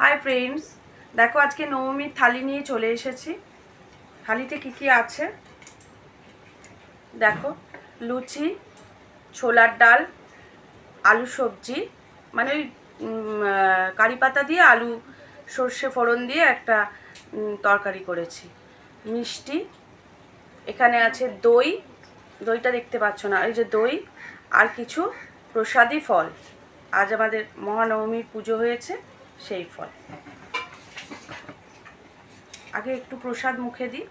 Hi friends, দেখো আজকে নবমীর থালি নিয়ে চলে এসেছি। থালিতে কি কি আছে দেখো। লুচি, ছোলার ডাল, আলু সবজি, মানে ওই কারি পাতা দিয়ে আলু সর্ষে ফোড়ন দিয়ে একটা তরকারি করেছি। মিষ্টি, এখানে আছে দই, দইটা দেখতে পাচ্ছ না, এই যে দই, আর কিছু প্রসাদী ফল। আজ আমাদের মহানবমীর পুজো হয়েছে, সেই ফল। আগে একটু প্রসাদ মুখে দিই।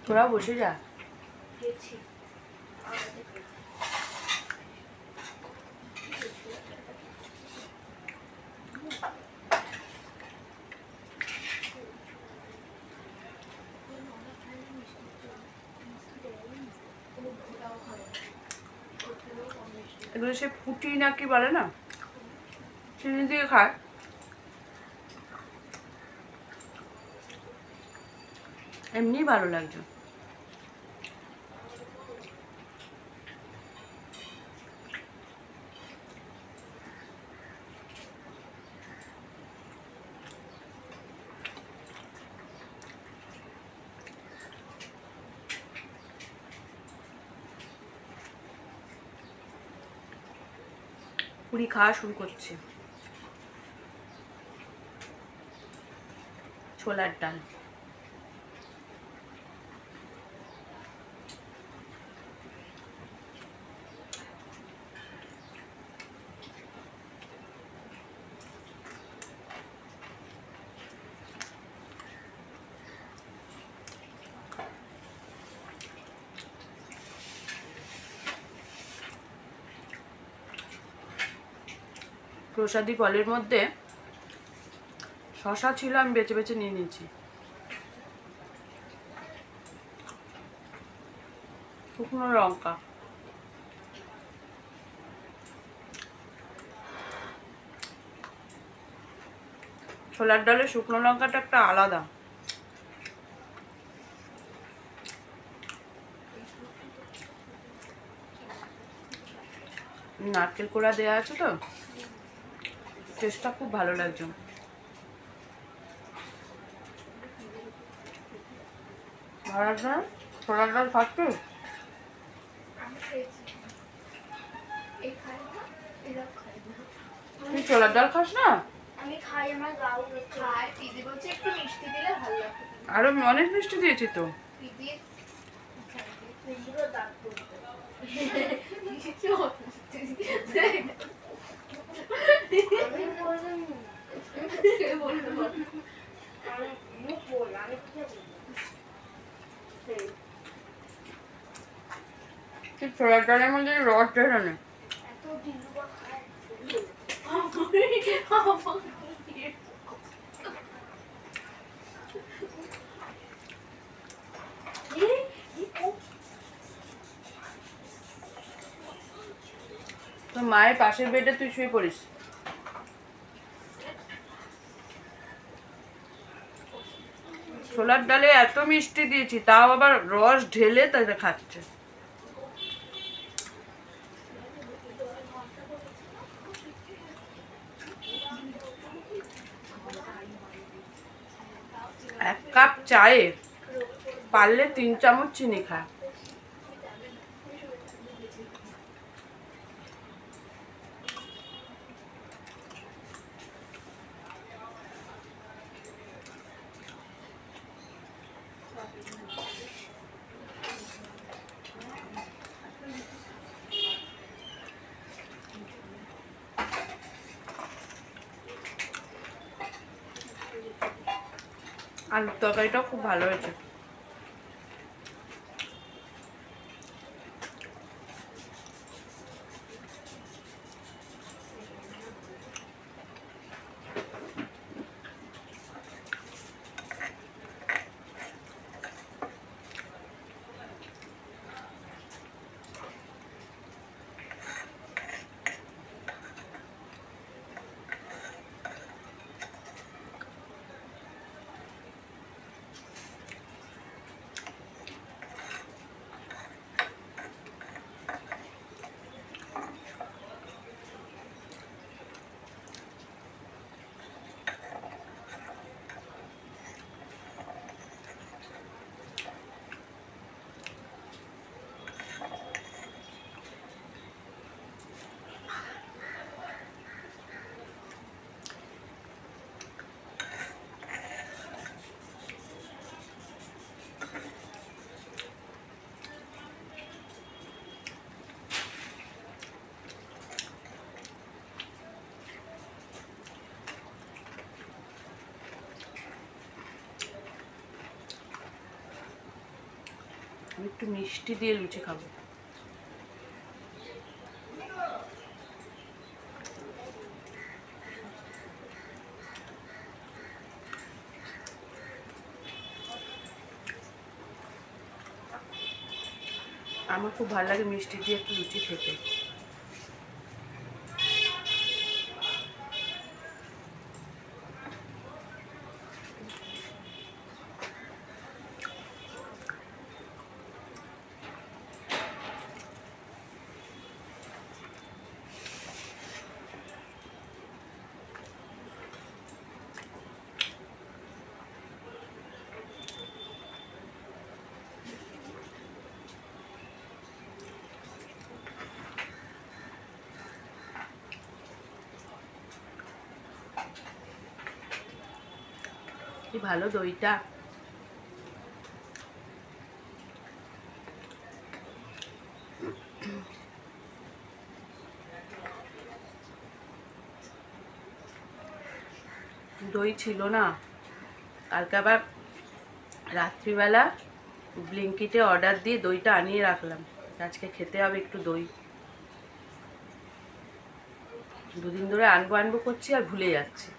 তোরা বসে যা। এগুলো সে ফুটি না কি বলে না, চিনি দিয়ে খায়। এমনি ভালো লাগছে। পুরি খাওয়া শুরু করছে। ছোলার ডাল, প্রসাদী ফলের মধ্যে শশা ছিল, আমি বেছে বেছে নিয়ে নিয়েছি। শুকনো লঙ্কা, ছোলার ডালে শুকনো লঙ্কাটা একটা আলাদা। নারকেল কোড়া দেওয়া আছে তো, টেস্টটা খুব ভালো লাগছে। ভালো না? ছোলার ডাল খাচ্ছি। তুই ছোলার ডাল খাস না? আমি খাই, আমার গাও খায়। দিদি বলছে একটু মিষ্টি দিলে ভালো লাগবে। আরো অনেক মিষ্টি দিয়েছি তো। দিদি পুরো দাঁত পড়বে। আমি বললাম কে বলবে বল, আমি মুখ বল, আমি কি বলবো? তুই ছোলার ডালের মধ্যে রস ঢেলে নে। এত দিলুয়া খায়। তোর মায়ের পাশের বেডে তুই শুয়ে পড়িস। ছোলার ডালে এত মিষ্টি দিয়েছি, তাও আবার রস ঢেলে তাদের খাচ্ছে। এক কাপ চায়ে পারলে 3 চামচ চিনি খায়। আলুর তরকারিটাও খুব ভালো হয়েছে। আমি একটু মিষ্টি দিয়ে লুচি খাবো। আমার খুব ভালো লাগে মিষ্টি দিয়ে একটু লুচি খেতে। কি ভালো দইটা। দই ছিল না, কালকে আবার রাত্রিবেলা ব্লিঙ্কিটে অর্ডার দিয়ে দইটা আনিয়ে রাখলাম। আজকে খেতে হবে একটু দই। দুদিন ধরে আনবো আনবো করছি আর ভুলে যাচ্ছি।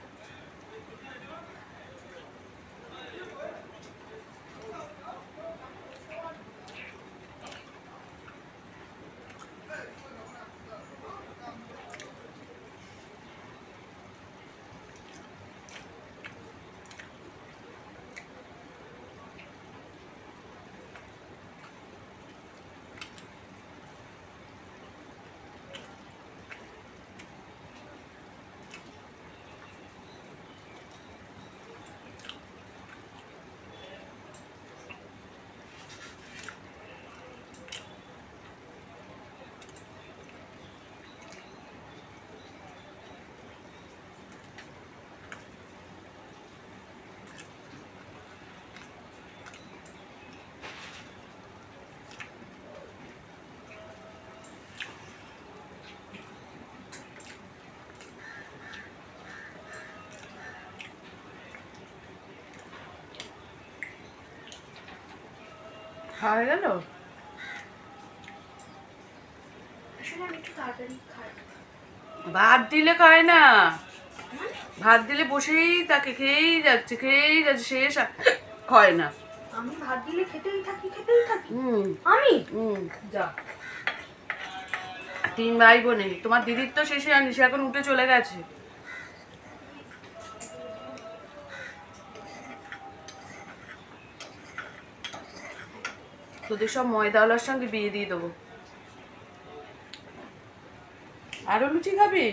খাওয়া হয়ে গেল? আসলে আমি একটু তাড়াতাড়ি খাই। ভাত দিলে খায় না, ভাত দিলে বসেই তাকে খেয়েই যাচ্ছে শেষ হয় না। আমি ভাত দিলে খেতেই থাকি। হুম আমি যা 3 ভাই বোনে, তোমার দিদির তো শেষে আনি, সে এখন উঠে চলে গেছে। তোদের সব ময়দাওয়ালার সঙ্গে বিয়ে দিয়ে দেবো। আরো লুচি খাবি?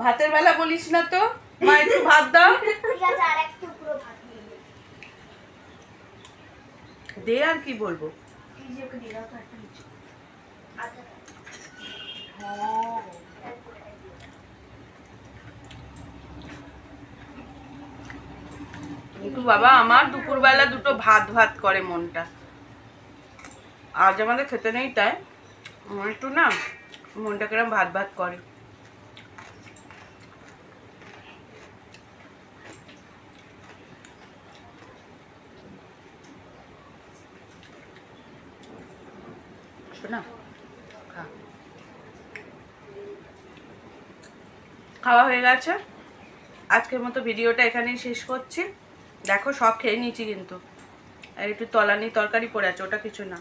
ভাতের বেলা বলিস না তো, মা একটু ভাত দাও। ঠিক আছে, আর এক টুকরো ভাত দিয়ে দে। দে, আর কি বলবো। এই যে ওকে দিয়ে দাও তো একটা লুচি। আচ্ছা। কিন্তু বাবা আমার দুপুরবেলা দুটো ভাত ভাত করে মনটা। আজ আমাদের খেতে নেই, তাই আমার একটু না মনটা কিরম ভাত ভাত করে। শোনা, খাওয়া হয়ে গেছে। আজকের মতো ভিডিওটা এখানেই শেষ করছি। দেখো সব খেয়ে নিয়েছি, কিন্তু আর একটু তলানি তরকারি পড়ে আছে, ওটা কিছু না।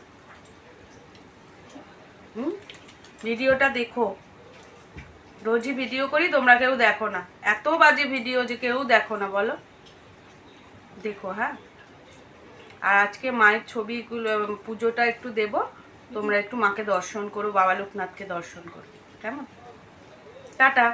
ভিডিওটা দেখো, রোজই ভিডিও করি, তোমরা কেউ দেখো না। এত বাজে ভিডিও যে কেউ দেখো না, বলো। দেখো হ্যাঁ। আর আজকে মায়ের ছবিগুলো, পুজোটা একটু দেব, তোমরা একটু মাকে দর্শন করো, বাবা লোকনাথকে দর্শন করো, কেমন? টাটা।